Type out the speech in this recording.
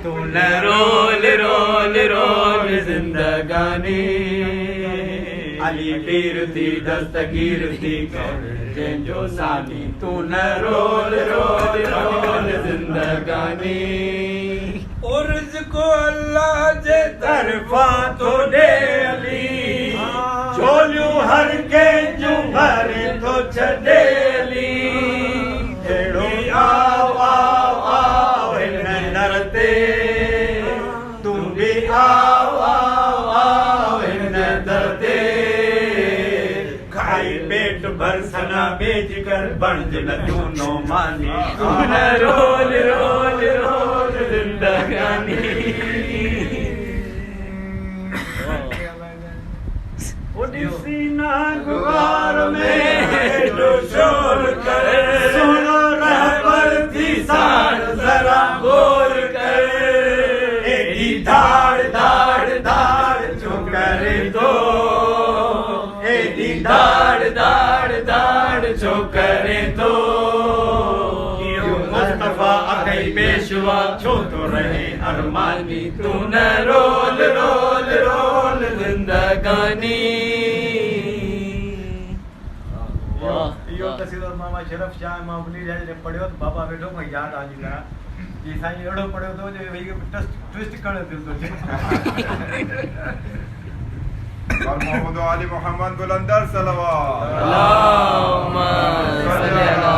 तू न role role role जिंदगानी अली पीर थी दस्तगीर थी जो सानी तू न रोल रोल रोल जिंदगानी उर्ज को अल्लाह जे तरफा तो दे अली झोलियूं हर के जूं भर तो छॾे अली अहिड़ो आओ आओ आओ हिन दर ते तू बि आओ आओ आओ हिन दर ते खाई पेट भर सना बेच कर बणज न तूनो मानी तू न रोल रोल रोल जिंदगानी सीना गुबार में जो शोर करे सुनो रहबर थी सार जरा बोल करे एडी धाड़ धाड़ धाड़ जो करे तो एडी धाड़ धाड़ धाड़ जो करे तो मुस्तफा अकई पेशवा छो तो रहे अरमानी तू न रोल रोल रोल जिंदगानी इहो कसीदो मामा शरफ शाह मामूली जे पढ़ियो त बाबा वेठो मां याद आ जी करा जी साईं एड़ो पढ़ियो तो जो वही ट्विस्ट करण दिल तो और मोहम्मद अली मोहम्मद बुलंदर सलवात अल्लाहुम्मा सल्ली अला